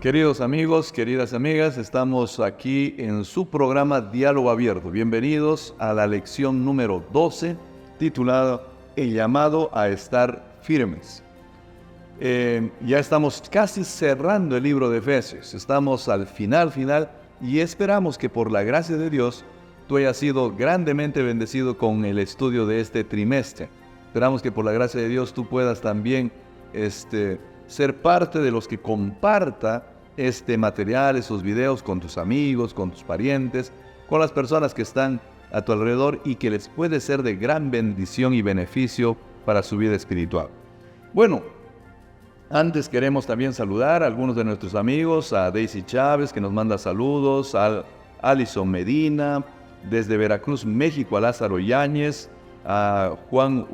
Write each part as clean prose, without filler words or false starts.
Queridos amigos, queridas amigas, estamos aquí en su programa Diálogo Abierto. Bienvenidos a la lección número 12, titulada El llamado a estar firmes. Ya estamos casi cerrando el libro de Efesios. Estamos al final, y esperamos que por la gracia de Dios tú hayas sido grandemente bendecido con el estudio de este trimestre. Esperamos que por la gracia de Dios tú puedas también ser parte de los que comparta este material, esos videos con tus amigos, con tus parientes, con las personas que están a tu alrededor y que les puede ser de gran bendición y beneficio para su vida espiritual. Bueno, antes queremos también saludar a algunos de nuestros amigos, a Daisy Chávez, que nos manda saludos, a Alison Medina, desde Veracruz, México, a Lázaro Yáñez, a Juan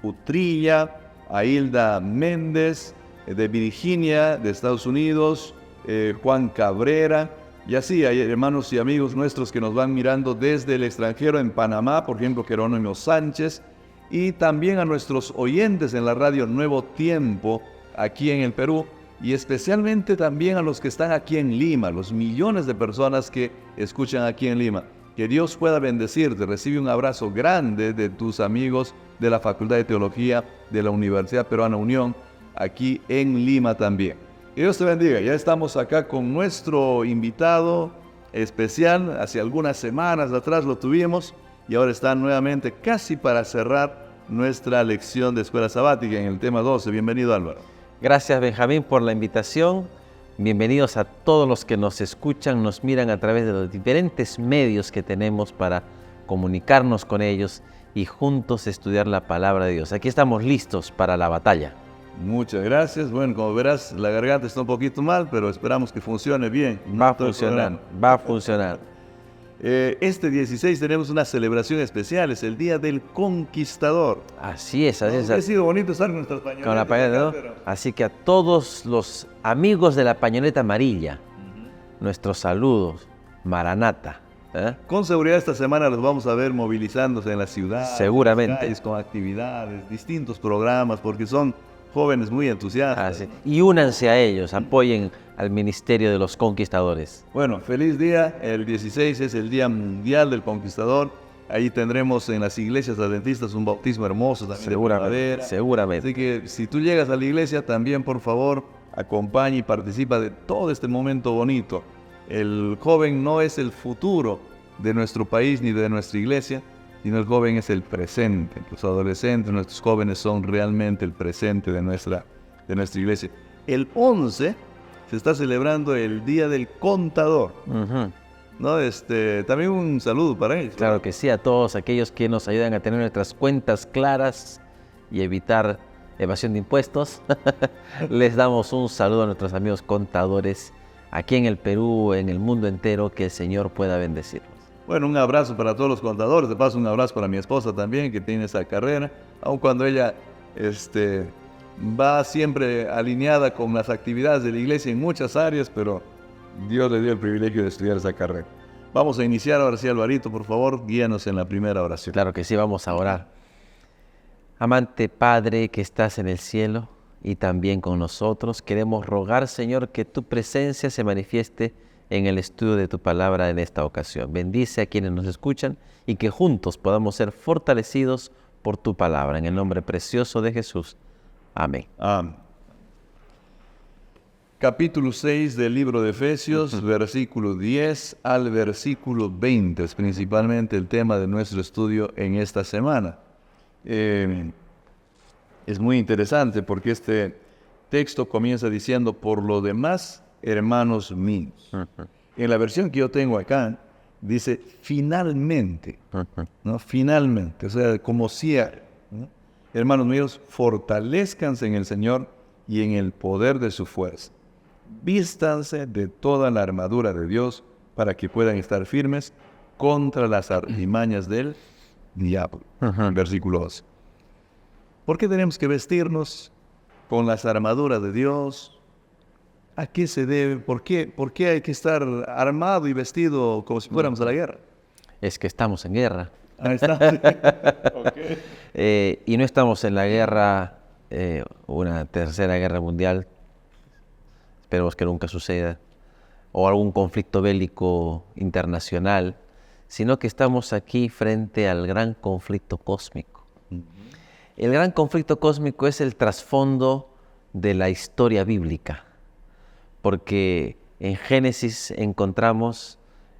Utrilla, a Hilda Méndez, de Virginia, de Estados Unidos, Juan Cabrera, y así hay hermanos y amigos nuestros que nos van mirando desde el extranjero, en Panamá, por ejemplo, Jerónimo Sánchez, y también a nuestros oyentes en la radio Nuevo Tiempo, aquí en el Perú, y especialmente también a los que están aquí en Lima, los millones de personas que escuchan aquí en Lima. Que Dios pueda bendecirte. Recibe un abrazo grande de tus amigos de la Facultad de Teología de la Universidad Peruana Unión, aquí en Lima también. Que Dios te bendiga. Ya estamos acá con nuestro invitado especial. Hace algunas semanas atrás lo tuvimos y ahora está nuevamente casi para cerrar nuestra lección de Escuela Sabática en el tema 12. Bienvenido, Álvaro. Gracias, Benjamín, por la invitación. Bienvenidos a todos los que nos escuchan, nos miran a través de los diferentes medios que tenemos para comunicarnos con ellos y juntos estudiar la palabra de Dios. Aquí estamos listos para la batalla. Muchas gracias. Bueno, como verás, la garganta está un poquito mal, pero esperamos que funcione bien. Va a funcionar. Este 16 tenemos una celebración especial, es el Día del Conquistador. Así es. Ha sido bonito estar con nuestras pañoletas. Con la pañoleta, ¿no? Pero... Así que a todos los amigos de la pañoleta amarilla, nuestros saludos, Maranata. Con seguridad esta semana los vamos a ver movilizándose en la ciudad. Seguramente. Calles, con actividades, distintos programas, porque son jóvenes muy entusiastas. Y únanse a ellos, apoyen al Ministerio de los Conquistadores. Bueno, feliz día. El 16 es el Día Mundial del Conquistador. Ahí tendremos en las iglesias adventistas un bautismo hermoso también. Seguramente. Así que si tú llegas a la iglesia, también por favor acompaña y participa de todo este momento bonito. El joven no es el futuro de nuestro país ni de nuestra iglesia, sino el joven es el presente. Los adolescentes, nuestros jóvenes son realmente el presente de nuestra iglesia. El 11 se está celebrando el Día del Contador. ¿No? También un saludo para ellos. Claro que sí, a todos aquellos que nos ayudan a tener nuestras cuentas claras y evitar evasión de impuestos. Les damos un saludo a nuestros amigos contadores aquí en el Perú, en el mundo entero, que el Señor pueda bendecirlos. Bueno, un abrazo para todos los contadores. De paso, un abrazo para mi esposa también, que tiene esa carrera, aun cuando ella va siempre alineada con las actividades de la iglesia en muchas áreas, pero Dios le dio el privilegio de estudiar esa carrera. Vamos a iniciar ahora sí, Alvarito, por favor, guíanos en la primera oración. Claro que sí, vamos a orar. Amante Padre que estás en el cielo y también con nosotros, queremos rogar, Señor, que tu presencia se manifieste en el estudio de tu palabra en esta ocasión. Bendice a quienes nos escuchan y que juntos podamos ser fortalecidos por tu palabra. En el nombre precioso de Jesús. Amén. Amén. Capítulo 6 del libro de Efesios, versículo 10 al versículo 20, es principalmente el tema de nuestro estudio en esta semana. Es muy interesante porque este texto comienza diciendo, por lo demás, hermanos míos. En la versión que yo tengo acá, dice, finalmente, ¿no? Finalmente, o sea, como cierre, ¿no? Hermanos míos, fortalezcanse en el Señor y en el poder de su fuerza. Vístanse de toda la armadura de Dios para que puedan estar firmes contra las artimañas del diablo. Versículo 12. ¿Por qué tenemos que vestirnos con las armaduras de Dios? ¿A qué se debe? ¿Por qué hay que estar armado y vestido como si fuéramos a la guerra? Es que estamos en guerra. Ahí está. Okay. Y no estamos en la guerra, una tercera guerra mundial, esperemos que nunca suceda, o algún conflicto bélico internacional, sino que estamos aquí frente al gran conflicto cósmico. El gran conflicto cósmico es el trasfondo de la historia bíblica, porque en Génesis encontramos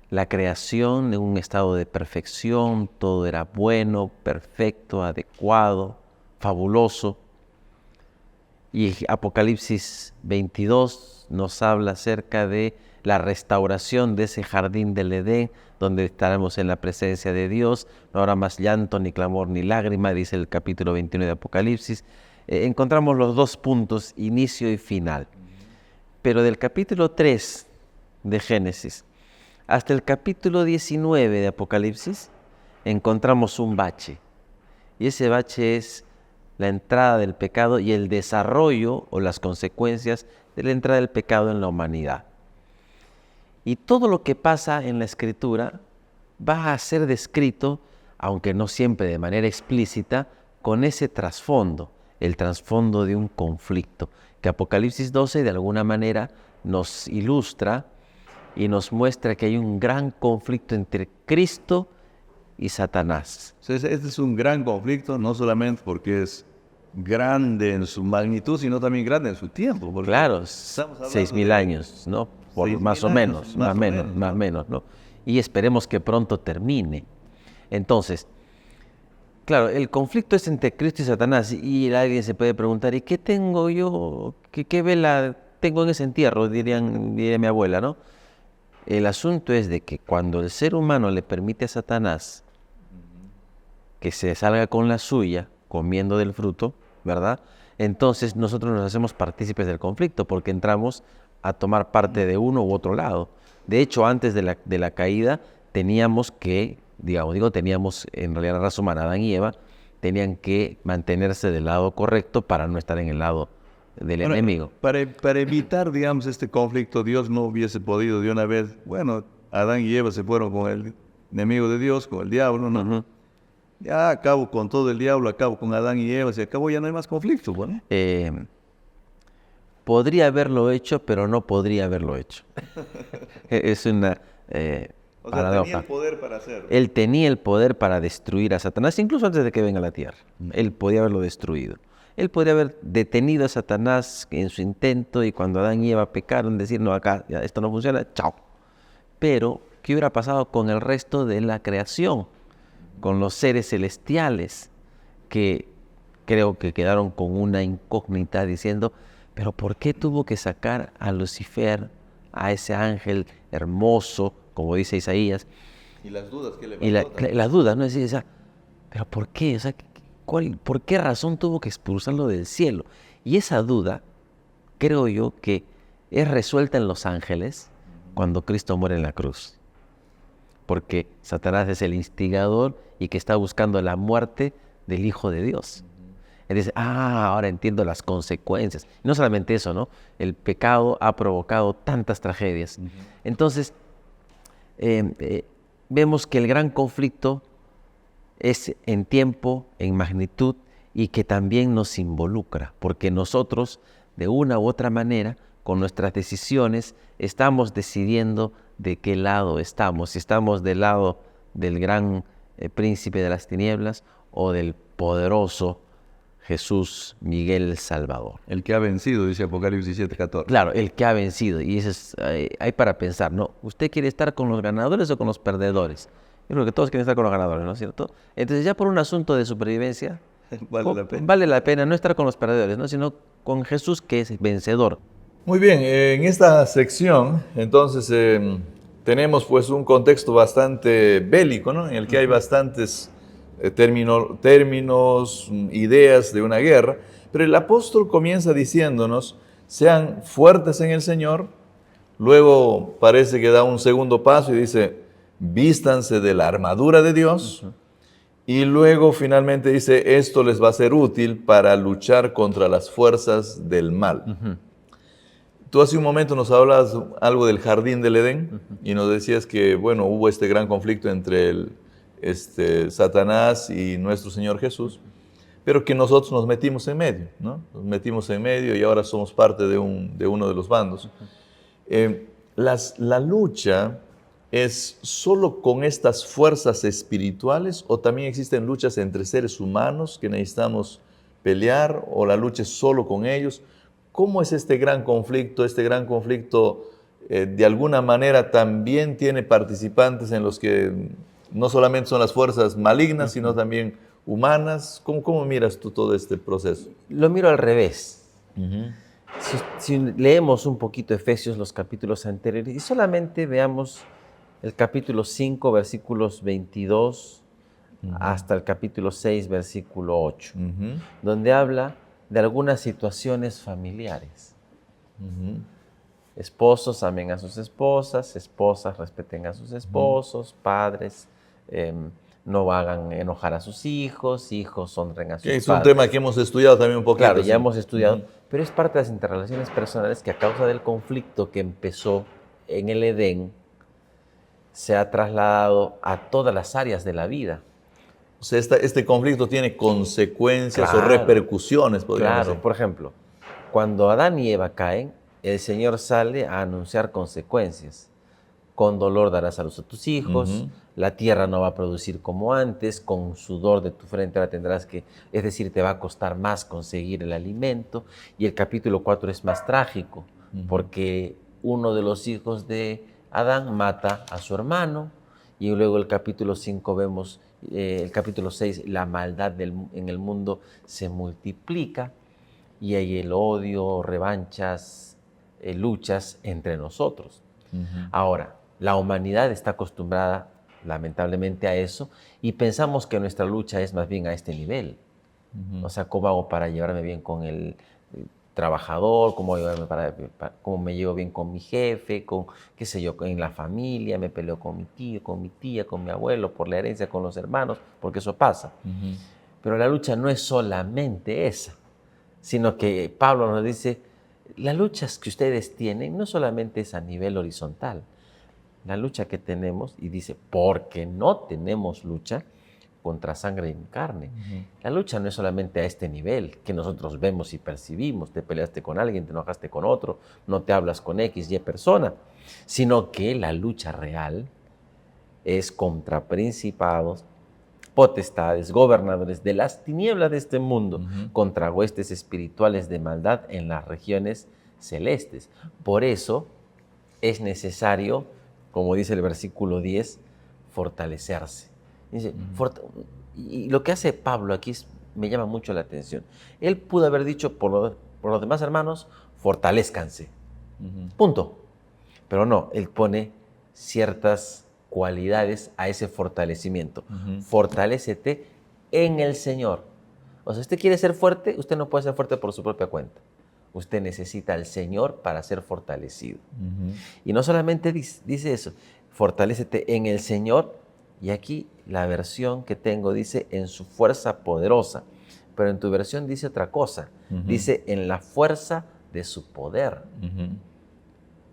la creación en un estado de perfección, todo era bueno, perfecto, adecuado, fabuloso. Y Apocalipsis 22 nos habla acerca de la restauración de ese jardín del Edén, donde estaremos en la presencia de Dios. No habrá más llanto, ni clamor, ni lágrima, dice el capítulo 21 de Apocalipsis. Encontramos los dos puntos, inicio y final. Pero del capítulo 3 de Génesis hasta el capítulo 19 de Apocalipsis, encontramos un bache. Y ese bache es la entrada del pecado y el desarrollo o las consecuencias de la entrada del pecado en la humanidad. Y todo lo que pasa en la Escritura va a ser descrito, aunque no siempre de manera explícita, con ese trasfondo, el trasfondo de un conflicto, que Apocalipsis 12 de alguna manera nos ilustra y nos muestra que hay un gran conflicto entre Cristo y Satanás. Este es un gran conflicto, no solamente porque es grande en su magnitud, sino también grande en su tiempo. Claro, 6.000 años, ¿no? Más o menos, ¿no? Y esperemos que pronto termine. Entonces, claro, el conflicto es entre Cristo y Satanás, y alguien se puede preguntar, ¿y qué tengo yo? ¿Qué vela tengo en ese entierro? Diría mi abuela, ¿no? El asunto es de que cuando el ser humano le permite a Satanás que se salga con la suya, comiendo del fruto, ¿verdad? Entonces nosotros nos hacemos partícipes del conflicto, porque entramos a tomar parte de uno u otro lado. De hecho, antes de la caída, teníamos en realidad la raza humana, Adán y Eva, tenían que mantenerse del lado correcto para no estar en el lado del enemigo. Para evitar, digamos, este conflicto, Dios no hubiese podido de una vez, bueno, Adán y Eva se fueron con el enemigo de Dios, con el diablo, ¿no? Ya acabo con todo el diablo, acabo con Adán y Eva, se acabó, ya no hay más conflicto, bueno. Podría haberlo hecho, pero no podría haberlo hecho. Es una paradoja. Tenía el poder para hacerlo. Él tenía el poder para destruir a Satanás, incluso antes de que venga a la tierra. Él podía haberlo destruido. Él podría haber detenido a Satanás en su intento, y cuando Adán y Eva pecaron, decir, no, acá ya esto no funciona, chao. Pero, ¿qué hubiera pasado con el resto de la creación? Con los seres celestiales, que creo que quedaron con una incógnita diciendo, pero ¿por qué tuvo que sacar a Lucifer, a ese ángel hermoso, como dice Isaías? Y las dudas que le Y las dudas, ¿no? Es decir, ¿pero por qué? O sea, ¿por qué razón tuvo que expulsarlo del cielo? Y esa duda, creo yo, que es resuelta en los ángeles cuando Cristo muere en la cruz. Porque Satanás es el instigador y que está buscando la muerte del Hijo de Dios. Él dice, ahora entiendo las consecuencias. Y no solamente eso, ¿no? El pecado ha provocado tantas tragedias. Entonces, vemos que el gran conflicto es en tiempo, en magnitud, y que también nos involucra, porque nosotros, de una u otra manera, con nuestras decisiones, estamos decidiendo de qué lado estamos, si estamos del lado del gran príncipe de las tinieblas o del poderoso Jesús Miguel Salvador. El que ha vencido, dice Apocalipsis 17:14. Claro, el que ha vencido, y eso es, hay para pensar, ¿no? ¿Usted quiere estar con los ganadores o con los perdedores? Yo creo que todos quieren estar con los ganadores, ¿no es cierto? Entonces, ya por un asunto de supervivencia, vale la pena no estar con los perdedores, ¿no? Sino con Jesús, que es vencedor. Muy bien, en esta sección, entonces, tenemos pues un contexto bastante bélico, ¿no? En el que hay bastantes términos, ideas de una guerra, pero el apóstol comienza diciéndonos, sean fuertes en el Señor. Luego parece que da un segundo paso y dice, vístanse de la armadura de Dios, y luego finalmente dice, esto les va a ser útil para luchar contra las fuerzas del mal. Tú hace un momento nos hablabas algo del jardín del Edén, y nos decías que, bueno, hubo este gran conflicto entre Satanás y nuestro Señor Jesús, pero que nosotros nos metimos en medio, ¿no? Nos metimos en medio y ahora somos parte de uno de los bandos. ¿La lucha es solo con estas fuerzas espirituales o también existen luchas entre seres humanos que necesitamos pelear, o la lucha es solo con ellos? ¿Cómo es este gran conflicto? Este gran conflicto de alguna manera también tiene participantes en los que no solamente son las fuerzas malignas, sino también humanas. ¿Cómo miras tú todo este proceso? Lo miro al revés. Si leemos un poquito Efesios, los capítulos anteriores, y solamente veamos el capítulo 5, versículos 22 hasta el capítulo 6, versículo 8, donde habla de algunas situaciones familiares. Esposos amen a sus esposas, esposas respeten a sus esposos, padres no hagan enojar a sus hijos, hijos honren a sus padres. Es un tema que hemos estudiado también un poquito. Claro, ya hemos estudiado, pero es parte de las interrelaciones personales que a causa del conflicto que empezó en el Edén, se ha trasladado a todas las áreas de la vida. O sea, este conflicto tiene consecuencias o repercusiones, podríamos decir. Claro, por ejemplo, cuando Adán y Eva caen, el Señor sale a anunciar consecuencias. Con dolor darás a luz a tus hijos, la tierra no va a producir como antes, con sudor de tu frente ahora tendrás que, es decir, te va a costar más conseguir el alimento. Y el capítulo 4 es más trágico, porque uno de los hijos de Adán mata a su hermano, y luego el capítulo 5 vemos, el capítulo 6, la maldad en el mundo se multiplica, y hay el odio, revanchas, luchas entre nosotros. Ahora, la humanidad está acostumbrada, lamentablemente, a eso, y pensamos que nuestra lucha es más bien a este nivel. O sea, ¿cómo hago para llevarme bien con el trabajador? ¿Cómo cómo me llevo bien con mi jefe? Qué sé yo, en la familia, me peleo con mi tío, con mi tía, con mi abuelo, por la herencia, con los hermanos, porque eso pasa. Pero la lucha no es solamente esa, sino que Pablo nos dice, las luchas que ustedes tienen no solamente es a nivel horizontal. La lucha que tenemos, y dice, porque no tenemos lucha contra sangre y carne. La lucha no es solamente a este nivel que nosotros vemos y percibimos. Te peleaste con alguien, te enojaste con otro, no te hablas con X, Y persona, sino que la lucha real es contra principados, potestades, gobernadores de las tinieblas de este mundo, contra huestes espirituales de maldad en las regiones celestes. Por eso es necesario, como dice el versículo 10, fortalecerse. Dice, y lo que hace Pablo aquí me llama mucho la atención. Él pudo haber dicho, por los demás hermanos, fortalézcanse. Punto. Pero no, él pone ciertas cualidades a ese fortalecimiento. Fortalécete en el Señor. O sea, usted quiere ser fuerte, usted no puede ser fuerte por su propia cuenta. Usted necesita al Señor para ser fortalecido. Y no solamente dice eso, fortalécete en el Señor, y aquí la versión que tengo dice en su fuerza poderosa, pero en tu versión dice otra cosa, dice en la fuerza de su poder,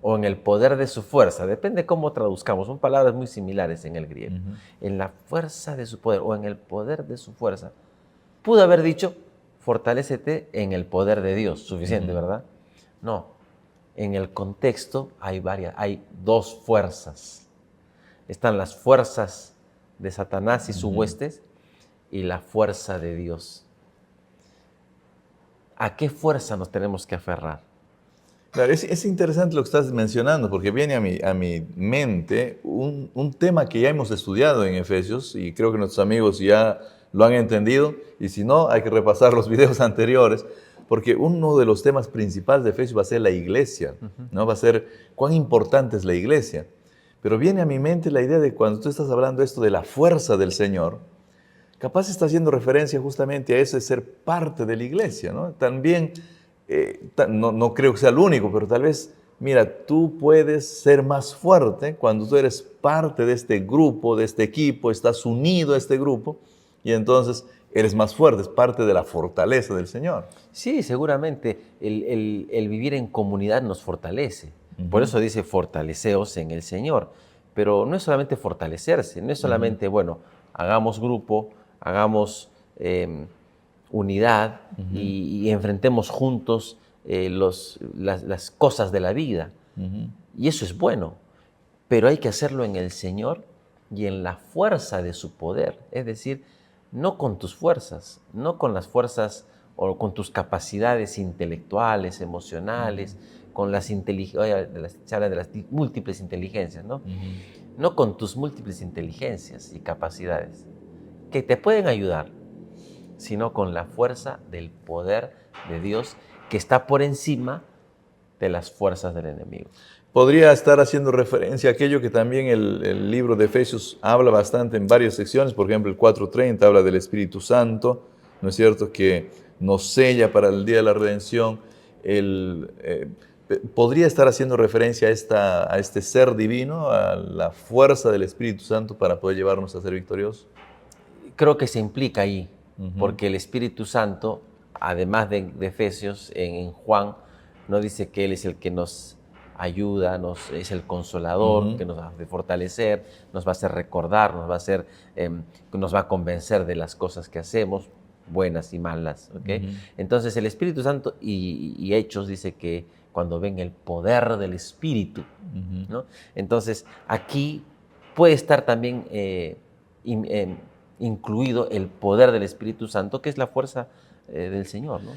o en el poder de su fuerza, depende cómo traduzcamos, son palabras muy similares en el griego, en la fuerza de su poder, o en el poder de su fuerza. Pudo haber dicho, fortalécete en el poder de Dios, suficiente, ¿verdad? No, en el contexto hay dos fuerzas. Están las fuerzas de Satanás y sus huestes y la fuerza de Dios. ¿A qué fuerza nos tenemos que aferrar? Claro, es interesante lo que estás mencionando, porque viene a mi mente un tema que ya hemos estudiado en Efesios, y creo que nuestros amigos ya lo han entendido, y si no, hay que repasar los videos anteriores, porque uno de los temas principales de Efesios va a ser la iglesia, ¿no? Va a ser cuán importante es la iglesia. Pero viene a mi mente la idea de cuando tú estás hablando esto de la fuerza del Señor, capaz está haciendo referencia justamente a eso de ser parte de la iglesia, ¿no? También, no creo que sea el único, pero tal vez mira, tú puedes ser más fuerte cuando tú eres parte de este grupo, de este equipo, estás unido a este grupo y entonces eres más fuerte, es parte de la fortaleza del Señor. Sí, seguramente el vivir en comunidad nos fortalece. Por eso dice fortaleceos en el Señor. Pero no es solamente fortalecerse, no es solamente, bueno, hagamos grupo, hagamos unidad y enfrentemos juntos las cosas de la vida. Y eso es bueno, pero hay que hacerlo en el Señor y en la fuerza de su poder. Es decir, no con tus fuerzas, no con las fuerzas o con tus capacidades intelectuales, emocionales, con las se habla de las múltiples inteligencias, ¿no? No con tus múltiples inteligencias y capacidades, que te pueden ayudar, sino con la fuerza del poder de Dios que está por encima de las fuerzas del enemigo. Podría estar haciendo referencia a aquello que también el libro de Efesios habla bastante en varias secciones. Por ejemplo, el 4:30 habla del Espíritu Santo, ¿no es cierto?, que nos sella para el día de la redención. ¿Podría estar haciendo referencia a este ser divino, a la fuerza del Espíritu Santo para poder llevarnos a ser victoriosos? Creo que se implica ahí, porque el Espíritu Santo, además de Efesios, en Juan, no dice que Él es el que nos ayuda, es el consolador, que nos va a fortalecer, nos va a hacer recordar, nos va a convencer de las cosas que hacemos, buenas y malas. ¿Okay? Entonces el Espíritu Santo y Hechos dice que cuando ven el poder del Espíritu, ¿no? Entonces aquí puede estar también incluido el poder del Espíritu Santo, que es la fuerza del Señor, ¿no?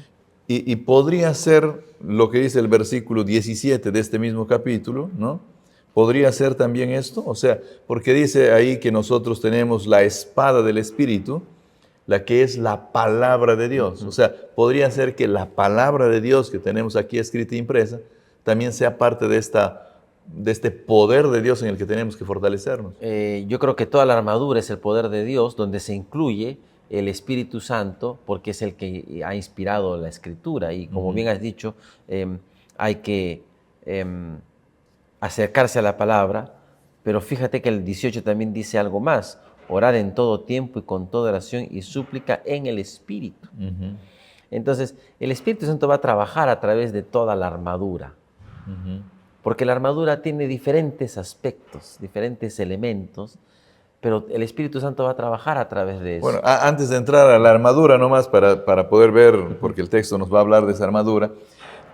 Y podría ser lo que dice el versículo 17 de este mismo capítulo, ¿no? ¿Podría ser también esto? O sea, porque dice ahí que nosotros tenemos la espada del Espíritu, la que es la palabra de Dios. O sea, podría ser que la palabra de Dios que tenemos aquí escrita e impresa también sea parte de este poder de Dios en el que tenemos que fortalecernos. Yo creo que toda la armadura es el poder de Dios, donde se incluye el Espíritu Santo, porque es el que ha inspirado la Escritura. Y como bien has dicho, hay que acercarse a la palabra, pero fíjate que el 18 también dice algo más: orad en todo tiempo y con toda oración y súplica en el Espíritu. Entonces, el Espíritu Santo va a trabajar a través de toda la armadura, porque la armadura tiene diferentes aspectos, diferentes elementos, pero el Espíritu Santo va a trabajar a través de eso. Bueno, antes de entrar a la armadura nomás, para poder ver, porque el texto nos va a hablar de esa armadura,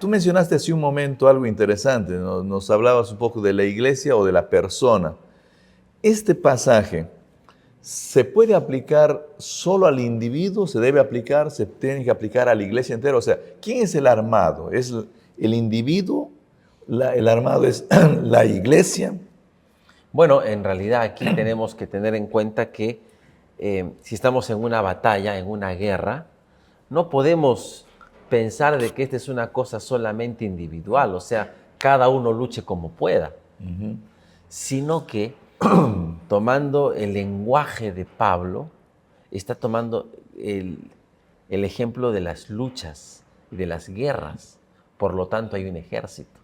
tú mencionaste hace un momento algo interesante, nos hablabas un poco de la iglesia o de la persona. Este pasaje, ¿se puede aplicar solo al individuo? ¿Se tiene que aplicar a la iglesia entera? O sea, ¿quién es el armado? ¿Es el individuo? ¿El armado es la iglesia? Bueno, en realidad aquí tenemos que tener en cuenta que si estamos en una batalla, en una guerra, no podemos pensar de que esta es una cosa solamente individual, o sea, cada uno luche como pueda, sino que tomando el lenguaje de Pablo, está tomando el ejemplo de las luchas y de las guerras. Por lo tanto, hay un ejército.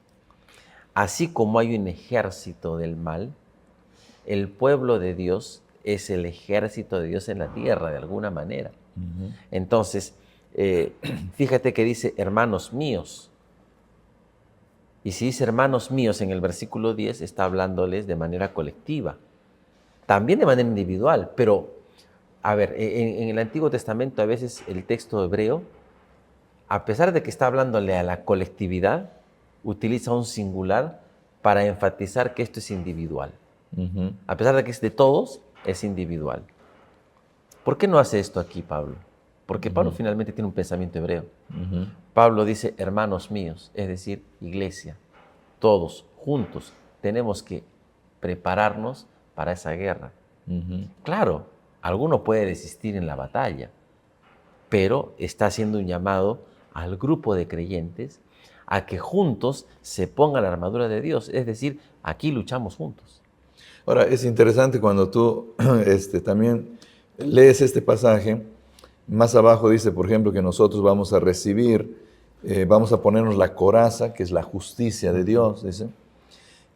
Así como hay un ejército del mal, el pueblo de Dios es el ejército de Dios en la tierra, de alguna manera. Entonces, fíjate que dice hermanos míos. Y si dice hermanos míos en el versículo 10, está hablándoles de manera colectiva. También de manera individual, pero, a ver, en el Antiguo Testamento a veces el texto hebreo, a pesar de que está hablándole a la colectividad, utiliza un singular para enfatizar que esto es individual. A pesar de que es de todos, es individual. ¿Por qué no hace esto aquí Pablo? Porque Pablo finalmente tiene un pensamiento hebreo. Pablo dice, hermanos míos, es decir, iglesia, todos juntos tenemos que prepararnos para esa guerra. Claro, alguno puede desistir en la batalla, pero está haciendo un llamado al grupo de creyentes a que juntos se pongan la armadura de Dios, es decir, aquí luchamos juntos. Ahora, es interesante cuando tú también lees este pasaje, más abajo dice, por ejemplo, que nosotros vamos a recibir Vamos a ponernos la coraza, que es la justicia de Dios, dice.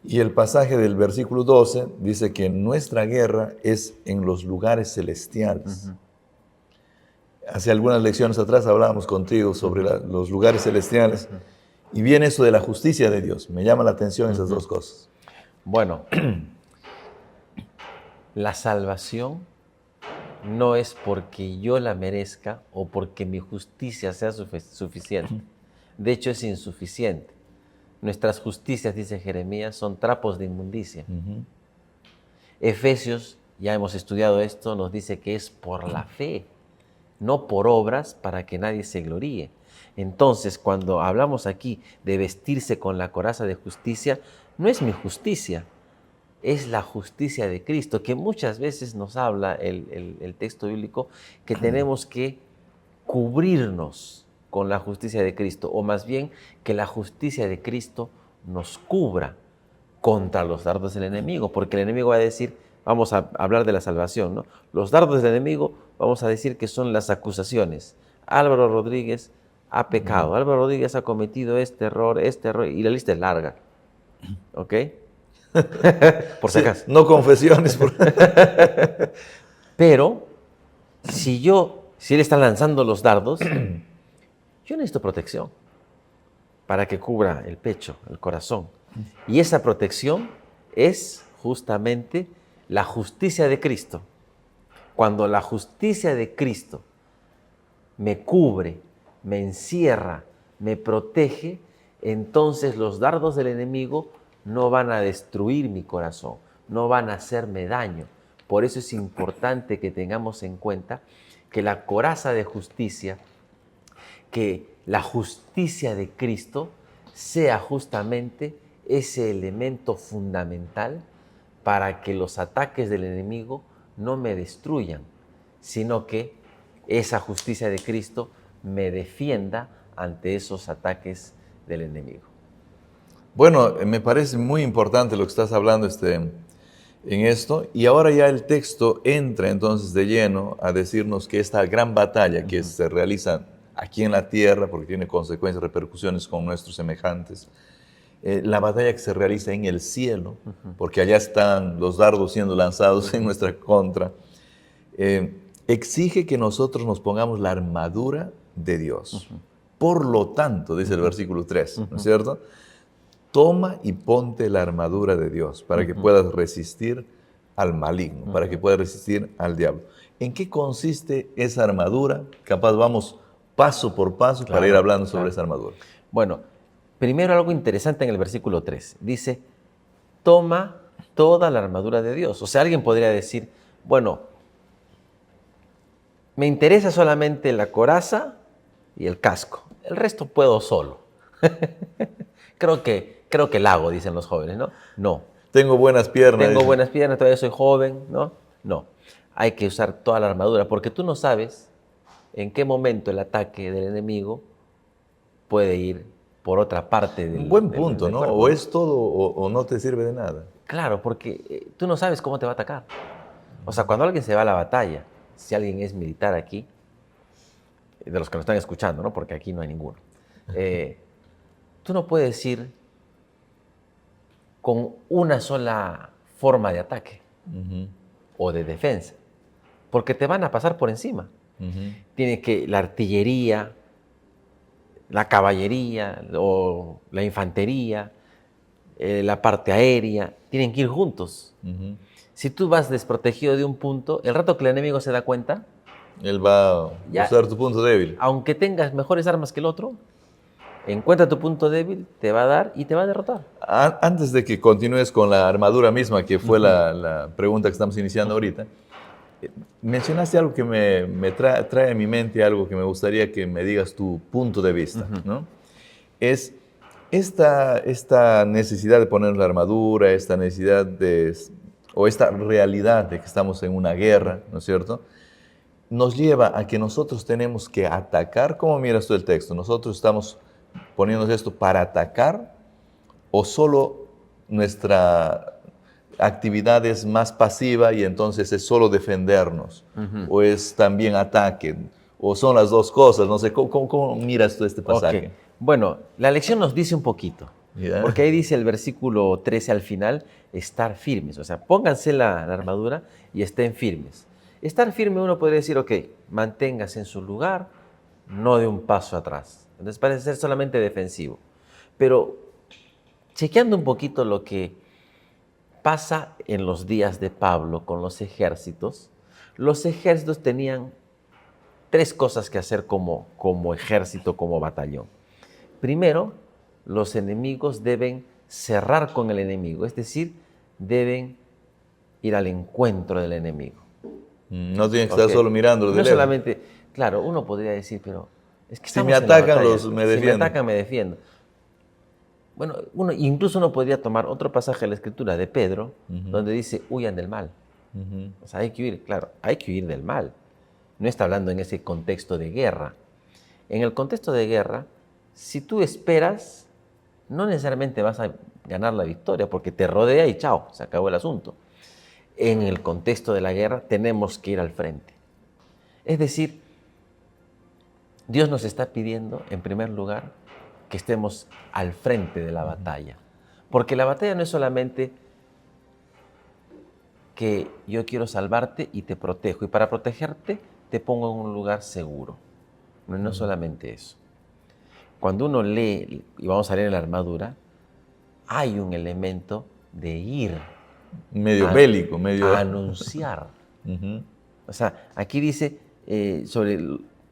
Y el pasaje del versículo 12 dice que nuestra guerra es en los lugares celestiales. Hace algunas lecciones atrás hablábamos contigo sobre los lugares celestiales. Y viene eso de la justicia de Dios. Me llama la atención esas dos cosas. Bueno, la salvación no es porque yo la merezca o porque mi justicia sea suficiente. De hecho, es insuficiente. Nuestras justicias, dice Jeremías, son trapos de inmundicia. Efesios, ya hemos estudiado esto, nos dice que es por la fe, no por obras para que nadie se gloríe. Entonces, cuando hablamos aquí de vestirse con la coraza de justicia, no es mi justicia, es la justicia de Cristo, que muchas veces nos habla el texto bíblico que tenemos que cubrirnos con la justicia de Cristo, o más bien que la justicia de Cristo nos cubra contra los dardos del enemigo, porque el enemigo va a decir, vamos a hablar de la salvación, ¿no? Los dardos del enemigo, vamos a decir que son las acusaciones. Álvaro Rodríguez ha pecado, Álvaro Rodríguez ha cometido este error, y la lista es larga, ¿ok? Por si acaso. No confesiones. Pero, si él está lanzando los dardos, yo necesito protección para que cubra el pecho, el corazón. Y esa protección es justamente la justicia de Cristo. Cuando la justicia de Cristo me cubre, me encierra, me protege, entonces los dardos del enemigo no van a destruir mi corazón, no van a hacerme daño. Por eso es importante que tengamos en cuenta que la coraza de justicia, que la justicia de Cristo sea justamente ese elemento fundamental para que los ataques del enemigo no me destruyan, sino que esa justicia de Cristo me defienda ante esos ataques del enemigo. Bueno, me parece muy importante lo que estás hablando en esto, y ahora ya el texto entra entonces de lleno a decirnos que esta gran batalla que se realiza aquí en la tierra, porque tiene consecuencias, repercusiones con nuestros semejantes, la batalla que se realiza en el cielo, porque allá están los dardos siendo lanzados en nuestra contra, exige que nosotros nos pongamos la armadura de Dios. Por lo tanto, dice el versículo 3, ¿no es cierto? Toma y ponte la armadura de Dios para que puedas resistir al maligno, para que puedas resistir al diablo. ¿En qué consiste esa armadura? Capaz vamos paso por paso para ir hablando sobre esa armadura. Bueno, primero algo interesante en el versículo 3. Dice, toma toda la armadura de Dios. O sea, alguien podría decir, bueno, me interesa solamente la coraza y el casco. El resto puedo solo. Creo que la hago, dicen los jóvenes, ¿no? No. Tengo buenas piernas. Tengo buenas piernas, todavía soy joven, ¿no? No. Hay que usar toda la armadura porque tú no sabes en qué momento el ataque del enemigo puede ir por otra parte del buen punto, del ¿no? cuerpo. O es todo o no te sirve de nada. Claro, porque tú no sabes cómo te va a atacar. O sea, cuando alguien se va a la batalla, si alguien es militar aquí, de los que nos están escuchando, ¿no? Porque aquí no hay ninguno. Tú no puedes ir con una sola forma de ataque o de defensa, porque te van a pasar por encima. Tiene que la artillería, la caballería o la infantería, la parte aérea, tienen que ir juntos. Si tú vas desprotegido de un punto, el rato que el enemigo se da cuenta, él va a usar tu punto débil. Aunque tengas mejores armas que el otro, encuentra tu punto débil, te va a dar y te va a derrotar. Antes de que continúes con la armadura misma, que fue la pregunta que estamos iniciando ahorita, mencionaste algo que me trae a mi mente, algo que me gustaría que me digas tu punto de vista, ¿no? Es esta necesidad de poner la armadura, esta necesidad o esta realidad de que estamos en una guerra, ¿no es cierto?, nos lleva a que nosotros tenemos que atacar. ¿Cómo miras tú el texto? ¿Nosotros estamos poniéndonos esto para atacar o solo nuestra actividad es más pasiva y entonces es solo defendernos? ¿O es también ataque? ¿O son las dos cosas? No sé, ¿cómo miras tú este pasaje? Okay. Bueno, la lección nos dice un poquito, Ya. porque ahí dice el versículo 13 al final, estar firmes. O sea, pónganse la armadura y estén firmes. Estar firme uno podría decir, ok, manténgase en su lugar, no de un paso atrás. Entonces parece ser solamente defensivo. Pero chequeando un poquito lo que pasa en los días de Pablo con los ejércitos tenían tres cosas que hacer como ejército, como batallón. Primero, los enemigos deben cerrar con el enemigo, es decir, deben ir al encuentro del enemigo. No tienen que estar solo mirando de No lejos. solamente, claro, uno podría decir, pero es que Si estamos me en la atacan, batalla. me Si defiendo. me atacan, me defiendo. Bueno, incluso uno podría tomar otro pasaje de la Escritura de Pedro, donde dice, huyan del mal. O sea, hay que huir, claro, hay que huir del mal. No está hablando en ese contexto de guerra. En el contexto de guerra, si tú esperas, no necesariamente vas a ganar la victoria, porque te rodea y chao, se acabó el asunto. En el contexto de la guerra tenemos que ir al frente. Es decir, Dios nos está pidiendo, en primer lugar, que estemos al frente de la batalla. Porque la batalla no es solamente que yo quiero salvarte y te protejo, y para protegerte te pongo en un lugar seguro. No solamente eso. Cuando uno lee, y vamos a leer en la armadura, hay un elemento de ir. Medio bélico, medio... A anunciar. O sea, aquí dice sobre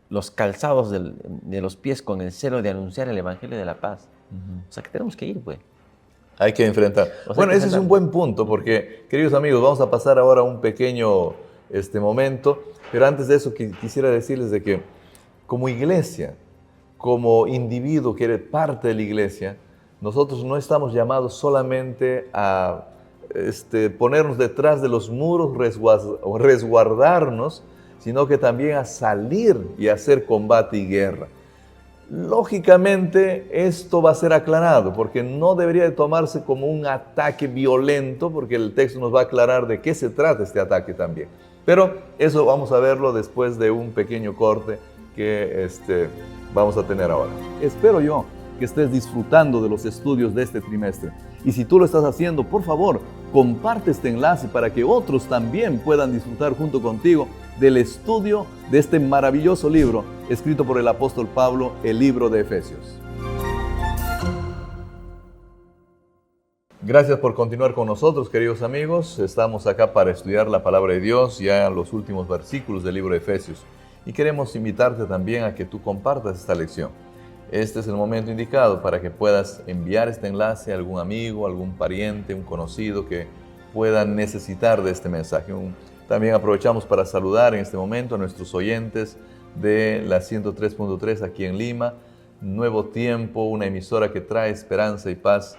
los calzados de los pies con el celo de anunciar el Evangelio de la paz. O sea, que tenemos que ir, pues. Hay que enfrentar. O sea, Bueno, ese es un buen punto porque, queridos amigos, vamos a pasar ahora a un pequeño momento, pero antes de eso quisiera decirles de que como iglesia, como individuo que eres parte de la iglesia, nosotros no estamos llamados solamente a ponernos detrás de los muros, resguardarnos, sino que también a salir y hacer combate y guerra. Lógicamente esto va a ser aclarado porque no debería de tomarse como un ataque violento, porque el texto nos va a aclarar de qué se trata este ataque también. Pero eso vamos a verlo después de un pequeño corte que vamos a tener ahora. Espero yo que estés disfrutando de los estudios de este trimestre. Y si tú lo estás haciendo, por favor, comparte este enlace para que otros también puedan disfrutar junto contigo del estudio de este maravilloso libro escrito por el apóstol Pablo, el libro de Efesios. Gracias por continuar con nosotros, queridos amigos. Estamos acá para estudiar la palabra de Dios, ya en los últimos versículos del libro de Efesios. Y queremos invitarte también a que tú compartas esta lección. Este es el momento indicado para que puedas enviar este enlace a algún amigo, algún pariente, un conocido que pueda necesitar de este mensaje. También aprovechamos para saludar en este momento a nuestros oyentes de la 103.3 aquí en Lima. Nuevo Tiempo, una emisora que trae esperanza y paz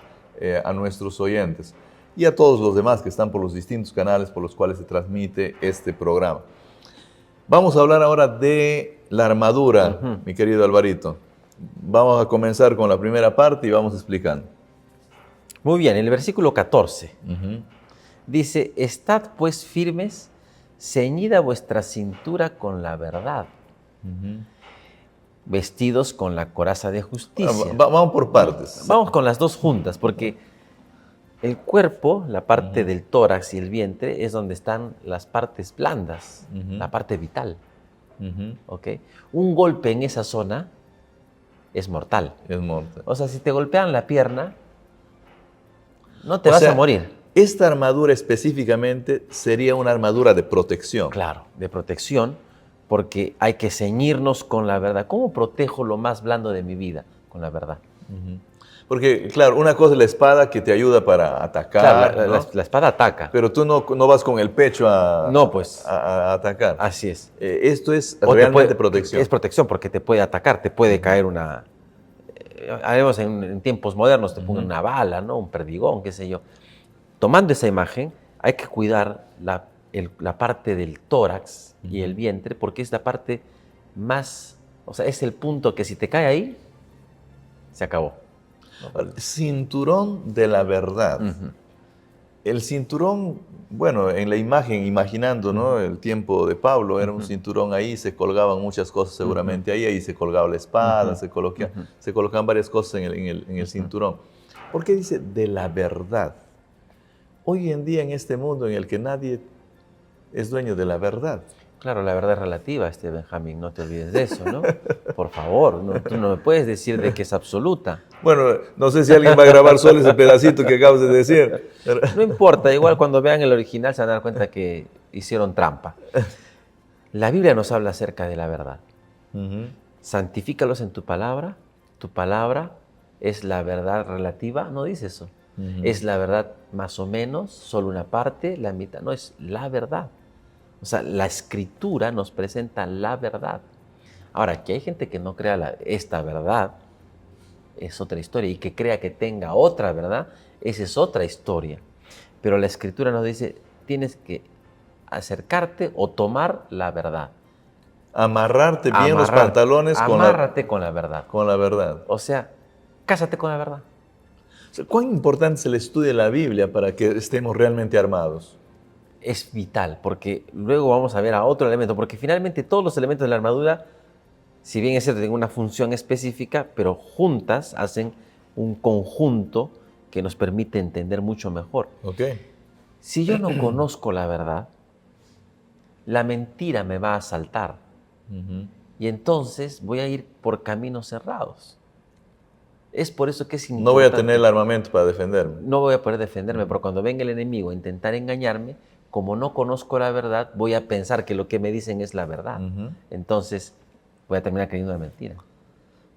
a nuestros oyentes. Y a todos los demás que están por los distintos canales por los cuales se transmite este programa. Vamos a hablar ahora de la armadura, mi querido Alvarito. Vamos a comenzar con la primera parte y vamos explicando. Muy bien, en el versículo 14 dice, estad pues firmes, ceñida vuestra cintura con la verdad, vestidos con la coraza de justicia. Vamos por partes. Vamos con las dos juntas, porque el cuerpo, la parte del tórax y el vientre, es donde están las partes blandas, la parte vital. ¿Okay? Un golpe en esa zona es mortal. Es mortal. O sea, si te golpean la pierna, no te vas a morir. Esta armadura específicamente sería una armadura de protección. Claro, de protección, porque hay que ceñirnos con la verdad. ¿Cómo protejo lo más blando de mi vida? Con la verdad. Porque, claro, una cosa es la espada que te ayuda para atacar. Claro, ¿no? la espada ataca. Pero tú no vas con el pecho a atacar. Así es. Esto es realmente protección. Es protección porque te puede atacar, te puede caer una... haremos en tiempos modernos, te pongan una bala, ¿no? Un perdigón, qué sé yo. Tomando esa imagen, hay que cuidar la parte del tórax y el vientre, porque es la parte más, o sea, es el punto que si te cae ahí, se acabó. Cinturón de la verdad. El cinturón, bueno, en la imagen, imaginando, ¿no? El tiempo de Pablo, era un cinturón ahí, se colgaban muchas cosas seguramente ahí se colgaba la espada, se colocaban varias cosas en el cinturón. ¿Por qué dice de la verdad? Hoy en día en este mundo en el que nadie es dueño de la verdad. Claro, la verdad es relativa, Benjamín, no te olvides de eso, ¿no? Por favor, tú no me puedes decir de que es absoluta. Bueno, no sé si alguien va a grabar solo ese pedacito que acabas de decir. No importa, igual cuando vean el original se van a dar cuenta que hicieron trampa. La Biblia nos habla acerca de la verdad. Santifícalos en tu palabra es la verdad relativa, no dice eso. Es la verdad más o menos, solo una parte, la mitad, no, es la verdad. O sea, la Escritura nos presenta la verdad. Ahora, que hay gente que no crea esta verdad, es otra historia, y que crea que tenga otra verdad, esa es otra historia. Pero la Escritura nos dice, tienes que acercarte o tomar la verdad. Amarrarte bien los pantalones amárrate con la verdad. Con la verdad. O sea, cásate con la verdad. O sea, ¿cuán importante es el estudio de la Biblia para que estemos realmente armados? Es vital, porque luego vamos a ver a otro elemento, porque finalmente todos los elementos de la armadura, si bien es cierto, tienen una función específica, pero juntas hacen un conjunto que nos permite entender mucho mejor. Okay. Si yo no conozco la verdad, la mentira me va a asaltar. Y entonces voy a ir por caminos cerrados. Es por eso que es importante. No voy a tener el armamento para defenderme. No voy a poder defenderme, pero cuando venga el enemigo a intentar engañarme, como no conozco la verdad, voy a pensar que lo que me dicen es la verdad. Entonces voy a terminar creyendo una mentira.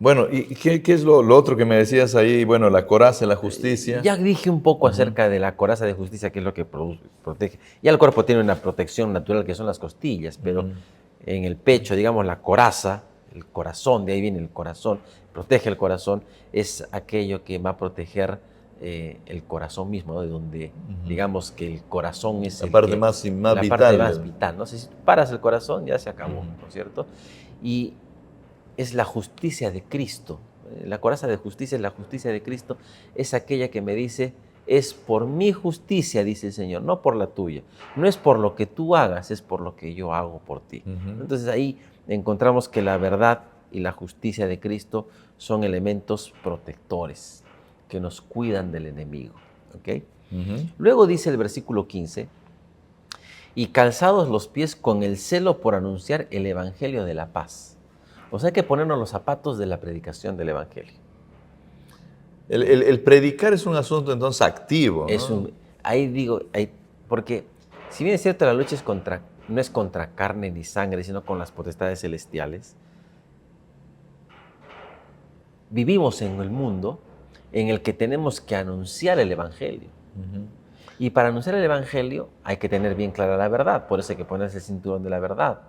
Bueno, ¿y qué es lo otro que me decías ahí? Bueno, la coraza, la justicia. Ya dije un poco acerca de la coraza de justicia, que es lo que protege. Ya el cuerpo tiene una protección natural que son las costillas, pero en el pecho, digamos, la coraza, el corazón, de ahí viene el corazón, protege el corazón, es aquello que va a proteger el corazón mismo, ¿no? De donde, digamos, que el corazón es la parte más vital. Parte más vital, ¿no? Si paras el corazón, ya se acabó, ¿no es cierto? Y es la justicia de Cristo. La coraza de justicia es la justicia de Cristo, es aquella que me dice, es por mi justicia, dice el Señor, no por la tuya. No es por lo que tú hagas, es por lo que yo hago por ti. Entonces ahí encontramos que la verdad y la justicia de Cristo son elementos protectores que nos cuidan del enemigo. ¿Okay? Luego dice el versículo 15, y calzados los pies con el celo por anunciar el evangelio de la paz. O sea, hay que ponernos los zapatos de la predicación del evangelio. El predicar es un asunto entonces activo, ¿no? Ahí digo, porque si bien es cierto la lucha no es contra carne ni sangre, sino con las potestades celestiales, vivimos en el mundo en el que tenemos que anunciar el evangelio. Y para anunciar el evangelio hay que tener bien clara la verdad, por eso hay que ponerse el cinturón de la verdad.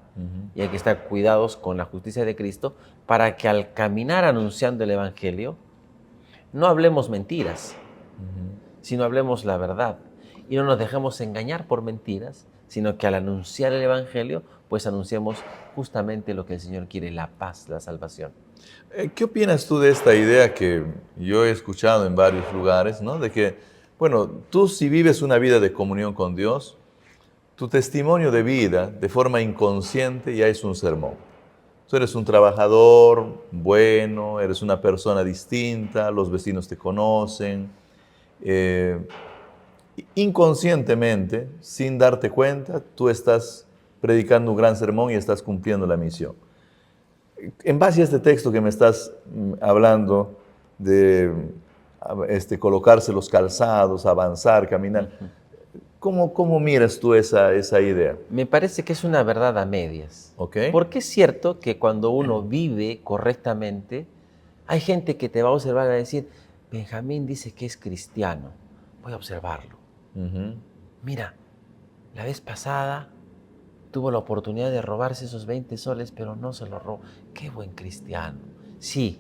Y hay que estar cuidados con la justicia de Cristo para que al caminar anunciando el evangelio no hablemos mentiras, sino hablemos la verdad. Y no nos dejemos engañar por mentiras, sino que al anunciar el evangelio, pues anunciemos justamente lo que el Señor quiere, la paz, la salvación. ¿Qué opinas tú de esta idea que yo he escuchado en varios lugares, ¿no? De que, bueno, tú si vives una vida de comunión con Dios, tu testimonio de vida, de forma inconsciente, ya es un sermón. Tú eres un trabajador bueno, eres una persona distinta, los vecinos te conocen. Inconscientemente, sin darte cuenta, tú estás predicando un gran sermón y estás cumpliendo la misión. En base a este texto que me estás hablando de colocarse los calzados, avanzar, caminar, ¿cómo miras tú esa idea? Me parece que es una verdad a medias. Okay. Porque es cierto que cuando uno vive correctamente, hay gente que te va a observar y va a decir, Benjamín dice que es cristiano, voy a observarlo. Mira, la vez pasada tuvo la oportunidad de robarse esos 20 soles, pero no se los robó. ¡Qué buen cristiano! Sí.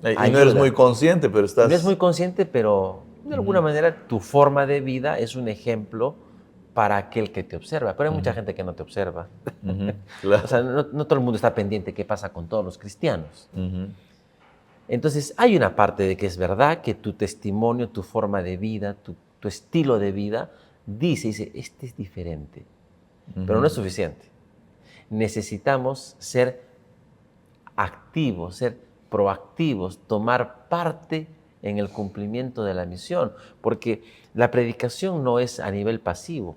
Y no eres muy consciente, pero estás... No eres muy consciente, pero de alguna manera tu forma de vida es un ejemplo para aquel que te observa. Pero hay mucha gente que no te observa. Claro. O sea, no todo el mundo está pendiente de qué pasa con todos los cristianos. Entonces, hay una parte de que es verdad que tu testimonio, tu forma de vida, tu estilo de vida, dice, este es diferente. Pero no es suficiente. Necesitamos ser activos, ser proactivos, tomar parte en el cumplimiento de la misión, porque la predicación no es a nivel pasivo.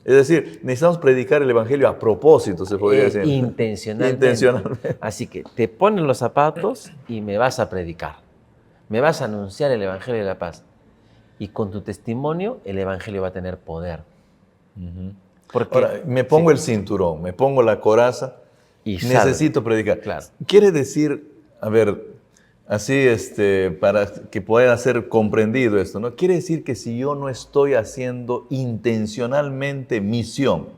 Es decir, necesitamos predicar el Evangelio a propósito, se podría decir. Intencionalmente. Así que te pones los zapatos y me vas a predicar. Me vas a anunciar el Evangelio de la paz. Y con tu testimonio, el Evangelio va a tener poder. Porque, ahora, me pongo el cinturón, me pongo la coraza y necesito predicar. Claro. Quiere decir, a ver, así para que pueda ser comprendido esto, ¿no? Quiere decir que si yo no estoy haciendo intencionalmente misión,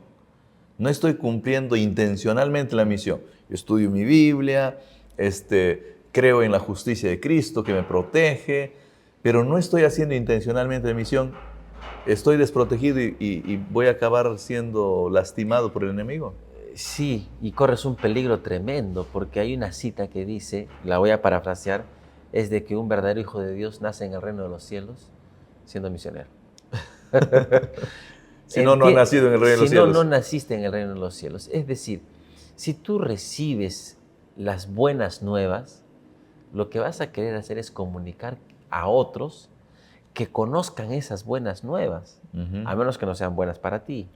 no estoy cumpliendo intencionalmente la misión, yo estudio mi Biblia, creo en la justicia de Cristo que me protege, pero no estoy haciendo intencionalmente la misión, estoy desprotegido y voy a acabar siendo lastimado por el enemigo. Sí, y corres un peligro tremendo, porque hay una cita que dice, la voy a parafrasear, es de que un verdadero hijo de Dios nace en el reino de los cielos siendo misionero. Si no, no ha nacido en el reino de los cielos. Si no, no naciste en el reino de los cielos. Es decir, si tú recibes las buenas nuevas, lo que vas a querer hacer es comunicar a otros que conozcan esas buenas nuevas, a menos que no sean buenas para ti.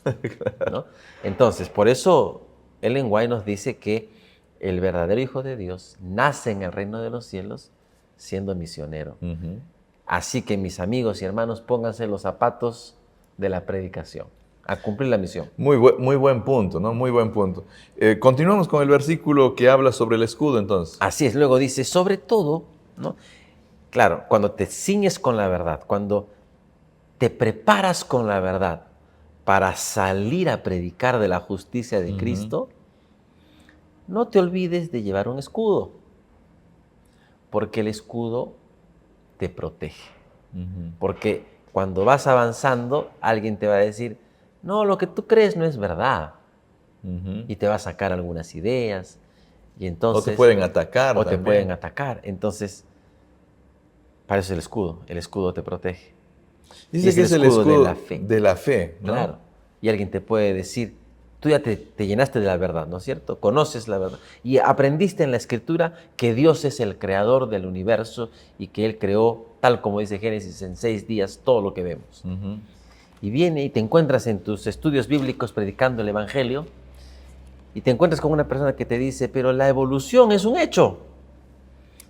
Claro. ¿No? Entonces, por eso Ellen White nos dice que el verdadero Hijo de Dios nace en el reino de los cielos siendo misionero. Así que, mis amigos y hermanos, pónganse los zapatos de la predicación, a cumplir la misión. Muy buen punto, ¿no? Muy buen punto. Continuamos con el versículo que habla sobre el escudo, entonces. Así es, luego dice, sobre todo, ¿no? Claro, cuando te ciñes con la verdad, cuando te preparas con la verdad para salir a predicar de la justicia de Cristo, no te olvides de llevar un escudo, porque el escudo te protege. Porque cuando vas avanzando, alguien te va a decir, no, lo que tú crees no es verdad. Y te va a sacar algunas ideas. Y entonces, o te pueden atacar. O te pueden atacar. Entonces, para eso es el escudo te protege. Dice que es el escudo de la fe. De la fe, ¿no? Claro. Y alguien te puede decir, tú ya te llenaste de la verdad, ¿no es cierto? Conoces la verdad. Y aprendiste en la Escritura que Dios es el creador del universo y que Él creó, tal como dice Génesis, en 6 días todo lo que vemos. Y viene y te encuentras en tus estudios bíblicos predicando el Evangelio y te encuentras con una persona que te dice, pero la evolución es un hecho.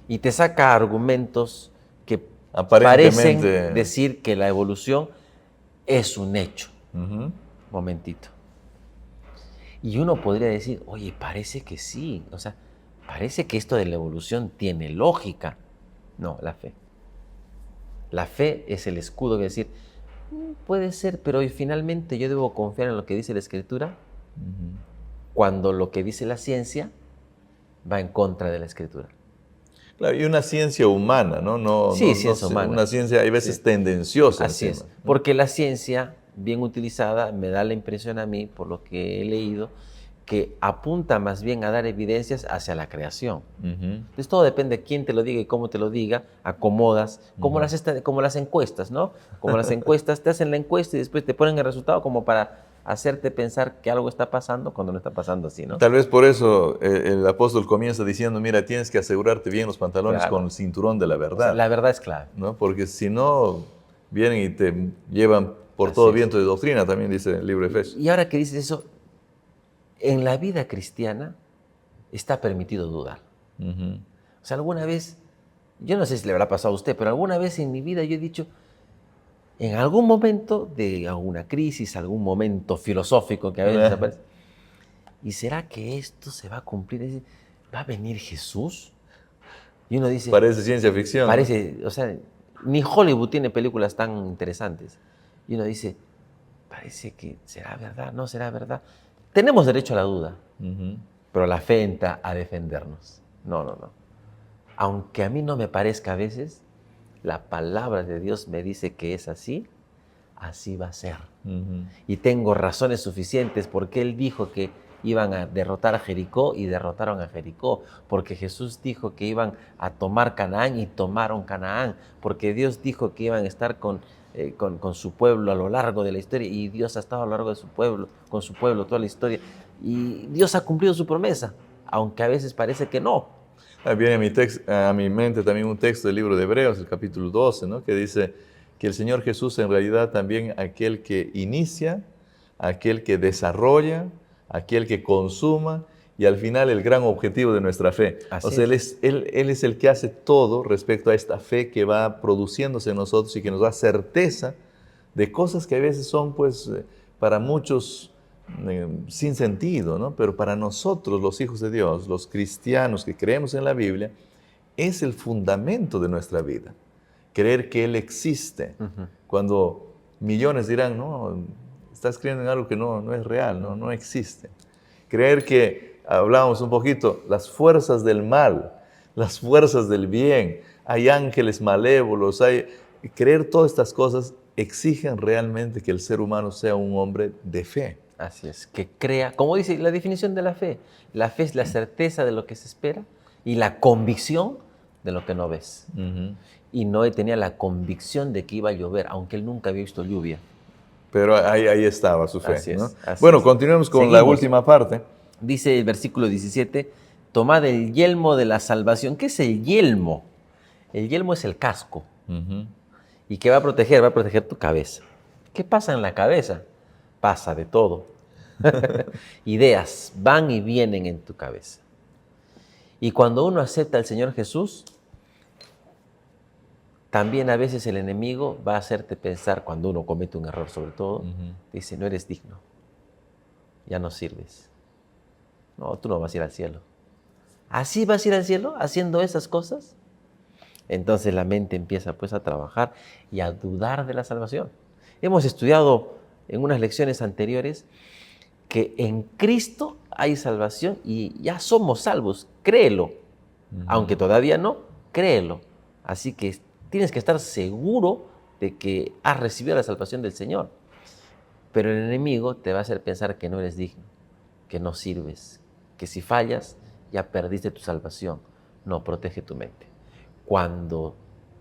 Y te saca argumentos que parecen decir que la evolución es un hecho. Momentito. Y uno podría decir, oye, parece que sí, o sea, parece que esto de la evolución tiene lógica. No, la fe. La fe es el escudo que decir, puede ser, pero finalmente yo debo confiar en lo que dice la Escritura cuando lo que dice la ciencia va en contra de la Escritura. Claro, y una ciencia humana, ¿no? Ciencia humana. Una ciencia hay veces tendenciosa. Así es, porque la ciencia, bien utilizada, me da la impresión a mí, por lo que he leído, que apunta más bien a dar evidencias hacia la creación. Entonces todo depende de quién te lo diga y cómo te lo diga, acomodas, como las encuestas, ¿no? Como las encuestas, te hacen la encuesta y después te ponen el resultado como para hacerte pensar que algo está pasando cuando no está pasando así, ¿no? Tal vez por eso el apóstol comienza diciendo, mira, tienes que asegurarte bien los pantalones con el cinturón de la verdad. O sea, la verdad es clave. ¿No? Porque si no, vienen y te llevan por todo viento de doctrina, también dice el libro de Efesios. Y ahora que dices eso, en la vida cristiana está permitido dudar. O sea, alguna vez, yo no sé si le habrá pasado a usted, pero alguna vez en mi vida yo he dicho, en algún momento de alguna crisis, algún momento filosófico que a veces aparece, ¿y será que esto se va a cumplir? ¿Va a venir Jesús? Y uno dice... Parece ciencia ficción. Parece, o sea, ni Hollywood tiene películas tan interesantes. Y uno dice, parece que será verdad, no será verdad. Tenemos derecho a la duda, pero la fe entra a defendernos. No. Aunque a mí no me parezca a veces, la palabra de Dios me dice que es así, así va a ser. Y tengo razones suficientes porque Él dijo que iban a derrotar a Jericó y derrotaron a Jericó, porque Jesús dijo que iban a tomar Canaán y tomaron Canaán, porque Dios dijo que iban a estar con su pueblo a lo largo de la historia, y Dios ha estado a lo largo de su pueblo, con su pueblo toda la historia, y Dios ha cumplido su promesa, aunque a veces parece que no. Viene a mi mente también un texto del libro de Hebreos, el capítulo 12, ¿no? Que dice que el Señor Jesús en realidad también aquel que inicia, aquel que desarrolla, aquel que consuma y al final el gran objetivo de nuestra fe. Así o sea, es. Él es el que hace todo respecto a esta fe que va produciéndose en nosotros y que nos da certeza de cosas que a veces son, pues, para muchos sin sentido, ¿no? Pero para nosotros, los hijos de Dios, los cristianos que creemos en la Biblia, es el fundamento de nuestra vida. Creer que Él existe. Cuando millones dirán, no, estás creyendo en algo que no es real, no existe. Creer que, hablábamos un poquito, las fuerzas del mal, las fuerzas del bien, hay ángeles malévolos, creer todas estas cosas exigen realmente que el ser humano sea un hombre de fe. Así es, que crea, como dice la definición de la fe es la certeza de lo que se espera y la convicción de lo que no ves. Y Noé tenía la convicción de que iba a llover, aunque él nunca había visto lluvia. Pero ahí estaba su fe. Así es, ¿no? así Bueno, es. continuemos con Seguimos. la última parte. Dice el versículo 17, tomad el yelmo de la salvación. ¿Qué es el yelmo? El yelmo es el casco. ¿Y qué va a proteger? Va a proteger tu cabeza. ¿Qué pasa en la cabeza? Pasa de todo. Ideas van y vienen en tu cabeza. Y cuando uno acepta al Señor Jesús, también a veces el enemigo va a hacerte pensar, cuando uno comete un error sobre todo, dice, no eres digno, ya no sirves. No, tú no vas a ir al cielo. ¿Así vas a ir al cielo haciendo esas cosas? Entonces la mente empieza pues a trabajar y a dudar de la salvación. Hemos estudiado en unas lecciones anteriores que en Cristo hay salvación y ya somos salvos, créelo. Aunque todavía no, créelo. Así que tienes que estar seguro de que has recibido la salvación del Señor. Pero el enemigo te va a hacer pensar que no eres digno, que no sirves, que si fallas ya perdiste tu salvación. No, protege tu mente. Cuando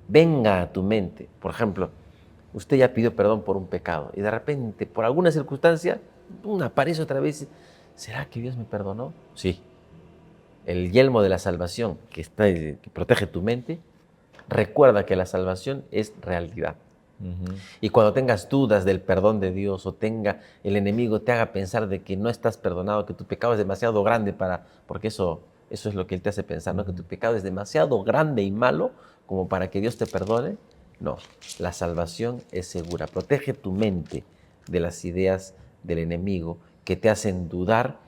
venga a tu mente, por ejemplo, usted ya pidió perdón por un pecado y de repente, por alguna circunstancia, aparece otra vez. ¿Será que Dios me perdonó? Sí. El yelmo de la salvación que protege tu mente, recuerda que la salvación es realidad. Y cuando tengas dudas del perdón de Dios o el enemigo te haga pensar de que no estás perdonado, que tu pecado es demasiado grande porque eso es lo que él te hace pensar, ¿no? Que tu pecado es demasiado grande y malo como para que Dios te perdone. No, la salvación es segura. Protege tu mente de las ideas del enemigo que te hacen dudar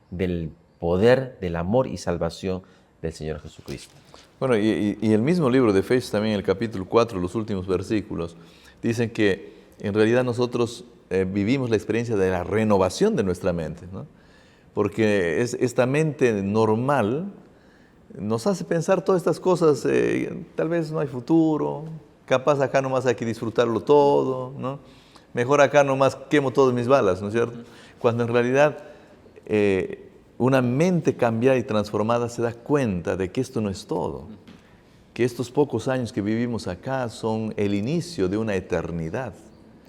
del poder, del amor y salvación del Señor Jesucristo. Bueno, y el mismo libro de Efesios también, el capítulo 4, los últimos versículos, dicen que en realidad nosotros vivimos la experiencia de la renovación de nuestra mente, ¿no? Porque esta mente normal nos hace pensar todas estas cosas, tal vez no hay futuro, capaz acá nomás hay que disfrutarlo todo, ¿no? Mejor acá nomás quemo todas mis balas, ¿no es cierto? Cuando en realidad una mente cambiada y transformada se da cuenta de que esto no es todo, que estos pocos años que vivimos acá son el inicio de una eternidad.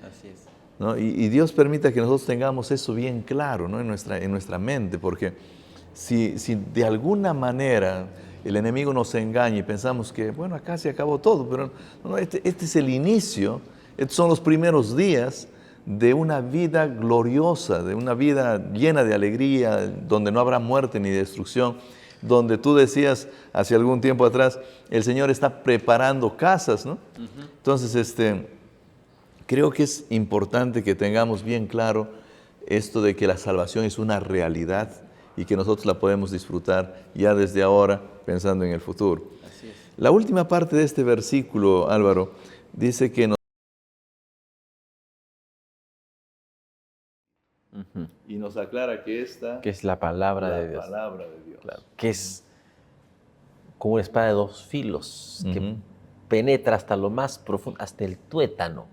Así es. ¿No? Y Dios permita que nosotros tengamos eso bien claro, ¿no? en nuestra mente, porque si de alguna manera el enemigo nos engaña y pensamos que, bueno, acá se acabó todo, pero no, este es el inicio, estos son los primeros días de una vida gloriosa, de una vida llena de alegría, donde no habrá muerte ni destrucción, donde tú decías hace algún tiempo atrás, el Señor está preparando casas, ¿no? Entonces, creo que es importante que tengamos bien claro esto de que la salvación es una realidad y que nosotros la podemos disfrutar ya desde ahora, pensando en el futuro. Así es. La última parte de este versículo, Álvaro, dice que y nos aclara que esta que es la palabra de Dios. Palabra de Dios. Claro, que es como una espada de dos filos, que penetra hasta lo más profundo, hasta el tuétano.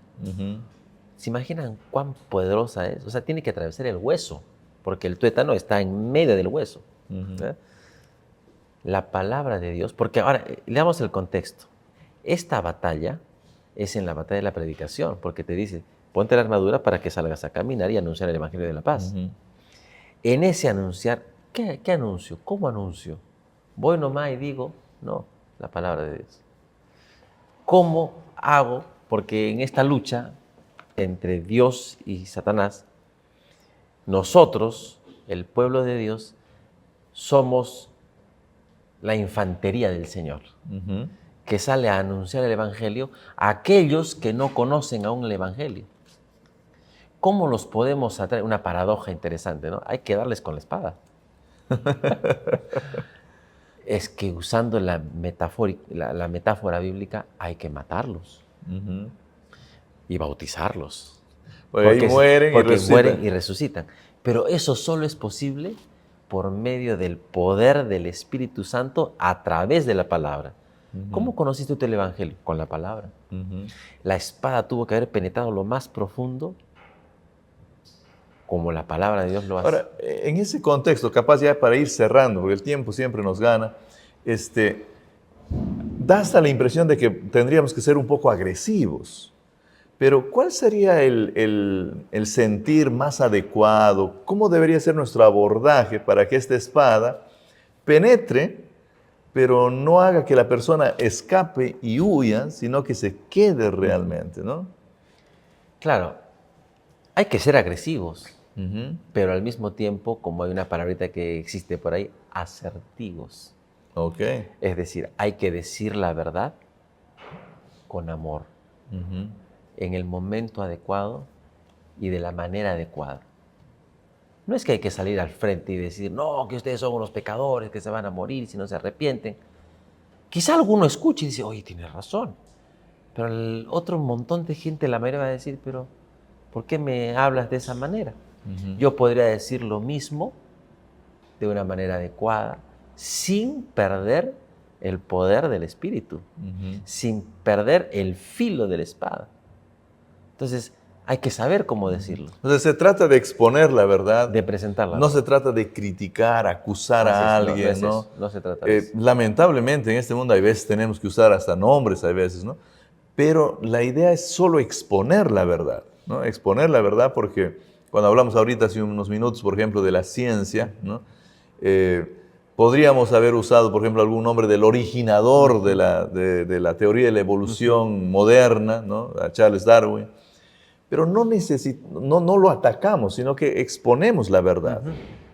¿Se imaginan cuán poderosa es? O sea, tiene que atravesar el hueso. porque el tuétano está en medio del hueso. ¿Eh? La palabra de Dios, porque ahora, leamos el contexto. Esta batalla es en la batalla de la predicación, porque te dice, ponte la armadura para que salgas a caminar y anunciar el Evangelio de la paz. En ese anunciar, ¿qué anuncio? ¿Cómo anuncio? ¿Voy nomás y digo? No, la palabra de Dios. ¿Cómo hago? Porque en esta lucha entre Dios y Satanás, nosotros, el pueblo de Dios, somos la infantería del Señor, que sale a anunciar el Evangelio a aquellos que no conocen aún el Evangelio. ¿Cómo los podemos atraer? Una paradoja interesante, ¿no? Hay que darles con la espada. Es que usando la metáfora bíblica hay que matarlos y bautizarlos. Porque ahí mueren y resucitan. Pero eso solo es posible por medio del poder del Espíritu Santo a través de la palabra. ¿Cómo conociste tú el Evangelio? Con la palabra. La espada tuvo que haber penetrado lo más profundo como la palabra de Dios lo hace. Ahora, en ese contexto, capaz ya para ir cerrando, porque el tiempo siempre nos gana, da hasta la impresión de que tendríamos que ser un poco agresivos. Pero, ¿cuál sería el sentir más adecuado? ¿Cómo debería ser nuestro abordaje para que esta espada penetre, pero no haga que la persona escape y huya, sino que se quede realmente, ¿no? Claro, hay que ser agresivos, pero al mismo tiempo, como hay una palabrita que existe por ahí, asertivos. Okay. Es decir, hay que decir la verdad con amor, en el momento adecuado y de la manera adecuada. No es que hay que salir al frente y decir, no, que ustedes son unos pecadores, que se van a morir si no se arrepienten. Quizá alguno escuche y dice, oye, tienes razón. Pero el otro montón de gente, la mayoría va a decir, pero ¿por qué me hablas de esa manera? Yo podría decir lo mismo de una manera adecuada, sin perder el poder del Espíritu, sin perder el filo de la espada. Entonces, hay que saber cómo decirlo. Entonces, se trata de exponer la verdad. De presentarla. No se trata de criticar, acusar a alguien, ¿no? No se trata de eso. Lamentablemente, en este mundo hay veces tenemos que usar hasta nombres, hay veces, ¿no? Pero la idea es solo exponer la verdad, ¿no? Exponer la verdad porque cuando hablamos ahorita hace unos minutos, por ejemplo, de la ciencia, ¿no? Podríamos haber usado, por ejemplo, algún nombre del originador de la teoría de la evolución moderna, ¿no? A Charles Darwin. Pero no lo atacamos, sino que exponemos la verdad.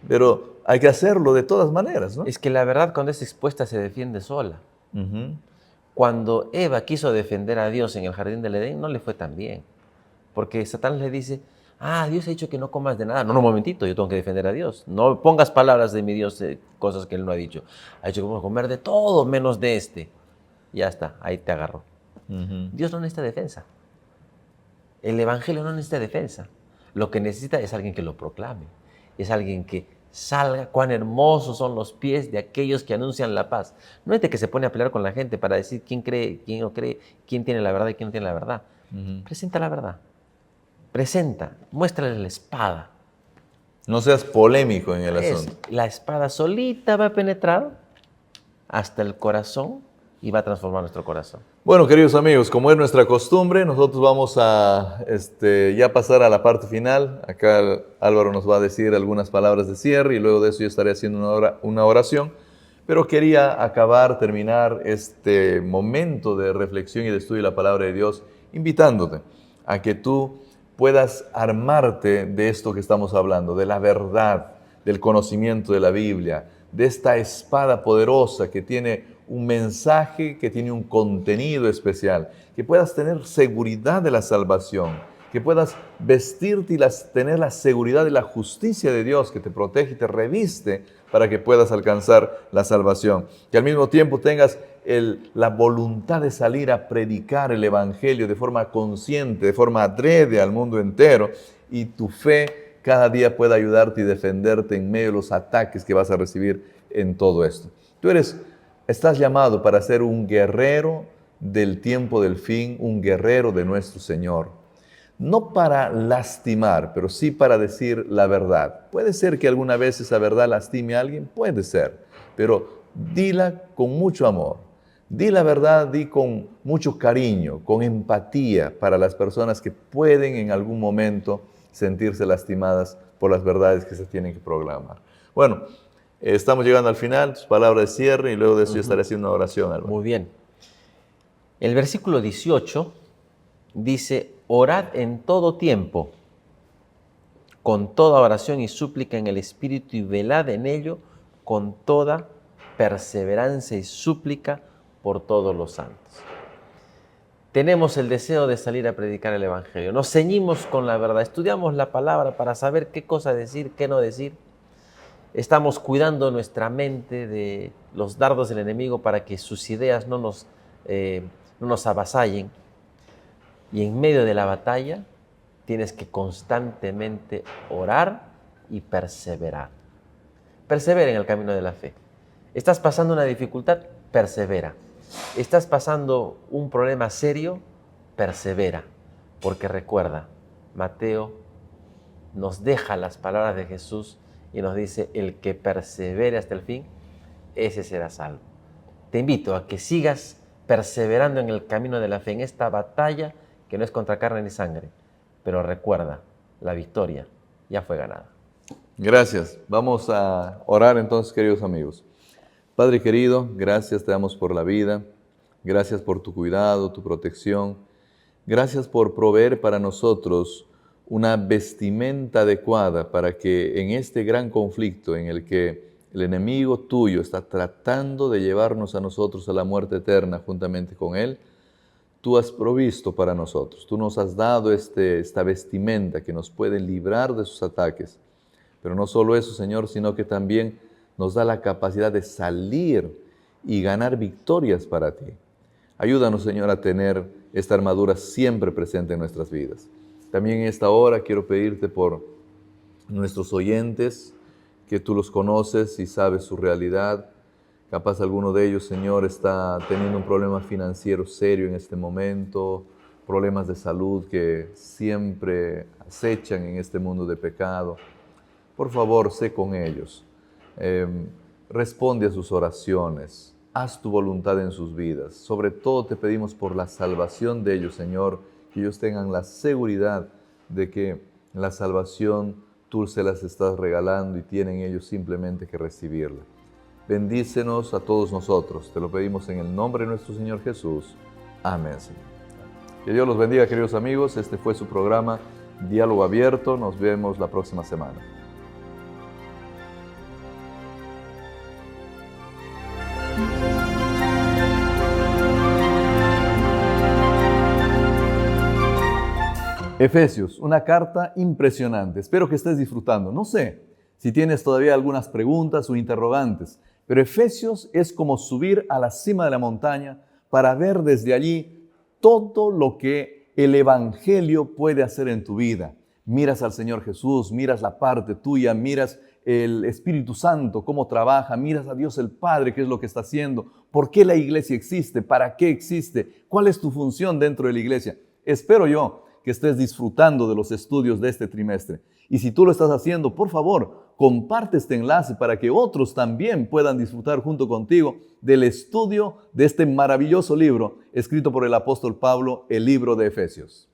Pero hay que hacerlo de todas maneras, ¿no? Es que la verdad cuando es expuesta se defiende sola. Cuando Eva quiso defender a Dios en el jardín del Edén, no le fue tan bien. Porque Satán le dice, Dios ha dicho que no comas de nada. No, un momentito, yo tengo que defender a Dios. No pongas palabras de mi Dios, cosas que Él no ha dicho. Ha dicho que vamos a comer de todo menos de este. Ya está, ahí te agarró. Dios no necesita defensa. El Evangelio no necesita defensa. Lo que necesita es alguien que lo proclame. Es alguien que salga, cuán hermosos son los pies de aquellos que anuncian la paz. No es de que se pone a pelear con la gente para decir quién cree, quién no cree, quién tiene la verdad y quién no tiene la verdad. Presenta la verdad. Presenta, muéstrale la espada. No seas polémico en el asunto. La espada solita va a penetrar hasta el corazón y va a transformar nuestro corazón. Bueno, queridos amigos, como es nuestra costumbre, nosotros vamos a ya pasar a la parte final. Acá Álvaro nos va a decir algunas palabras de cierre y luego de eso yo estaré haciendo una oración. Pero quería terminar este momento de reflexión y de estudio de la palabra de Dios, invitándote a que tú puedas armarte de esto que estamos hablando, de la verdad, del conocimiento de la Biblia, de esta espada poderosa que tiene un mensaje, que tiene un contenido especial, que puedas tener seguridad de la salvación, que puedas vestirte y tener la seguridad de la justicia de Dios que te protege y te reviste para que puedas alcanzar la salvación. Que al mismo tiempo tengas la voluntad de salir a predicar el Evangelio de forma consciente, de forma adrede al mundo entero, y tu fe cada día pueda ayudarte y defenderte en medio de los ataques que vas a recibir en todo esto. Estás llamado para ser un guerrero del tiempo del fin, un guerrero de nuestro Señor. no para lastimar, pero sí para decir la verdad. Puede ser que alguna vez esa verdad lastime a alguien, puede ser, pero dila con mucho amor. Di la verdad, di con mucho cariño, con empatía para las personas que pueden en algún momento sentirse lastimadas por las verdades que se tienen que proclamar. Bueno, estamos llegando al final, tus palabras de cierre y luego de eso yo estaré haciendo una oración, Álvaro. Muy bien. El versículo 18 dice, orad en todo tiempo, con toda oración y súplica en el Espíritu y velad en ello con toda perseverancia y súplica por todos los santos. Tenemos el deseo de salir a predicar el Evangelio. Nos ceñimos con la verdad, estudiamos la palabra para saber qué cosa decir, qué no decir. Estamos cuidando nuestra mente de los dardos del enemigo para que sus ideas no nos avasallen. Y en medio de la batalla tienes que constantemente orar y perseverar. Persevera en el camino de la fe. ¿Estás pasando una dificultad? Persevera. ¿Estás pasando un problema serio? Persevera. Porque recuerda, Mateo nos deja las palabras de Jesús y nos dice, el que persevere hasta el fin, ese será salvo. Te invito a que sigas perseverando en el camino de la fe, en esta batalla que no es contra carne ni sangre. Pero recuerda, la victoria ya fue ganada. Gracias. Vamos a orar entonces, queridos amigos. Padre querido, gracias te damos por la vida. Gracias por tu cuidado, tu protección. Gracias por proveer para nosotros una vestimenta adecuada para que en este gran conflicto en el que el enemigo tuyo está tratando de llevarnos a nosotros a la muerte eterna juntamente con él, tú has provisto para nosotros. Tú nos has dado esta vestimenta que nos puede librar de sus ataques. Pero no solo eso, Señor, sino que también nos da la capacidad de salir y ganar victorias para ti. Ayúdanos, Señor, a tener esta armadura siempre presente en nuestras vidas. También en esta hora quiero pedirte por nuestros oyentes, que tú los conoces y sabes su realidad. Capaz alguno de ellos, Señor, está teniendo un problema financiero serio en este momento, problemas de salud que siempre acechan en este mundo de pecado. Por favor, sé con ellos. Responde a sus oraciones. Haz tu voluntad en sus vidas. Sobre todo te pedimos por la salvación de ellos, Señor, que ellos tengan la seguridad de que la salvación tú se las estás regalando y tienen ellos simplemente que recibirla. Bendícenos a todos nosotros. Te lo pedimos en el nombre de nuestro Señor Jesús. Amén, Señor. Que Dios los bendiga, queridos amigos. Este fue su programa Diálogo Abierto. Nos vemos la próxima semana. Efesios, una carta impresionante. Espero que estés disfrutando. No sé si tienes todavía algunas preguntas o interrogantes, pero Efesios es como subir a la cima de la montaña para ver desde allí todo lo que el Evangelio puede hacer en tu vida. Miras al Señor Jesús, miras la parte tuya, miras el Espíritu Santo, cómo trabaja, miras a Dios el Padre, qué es lo que está haciendo, por qué la iglesia existe, para qué existe, cuál es tu función dentro de la iglesia. Espero yo que estés disfrutando de los estudios de este trimestre. Y si tú lo estás haciendo, por favor, comparte este enlace para que otros también puedan disfrutar junto contigo del estudio de este maravilloso libro escrito por el apóstol Pablo, el libro de Efesios.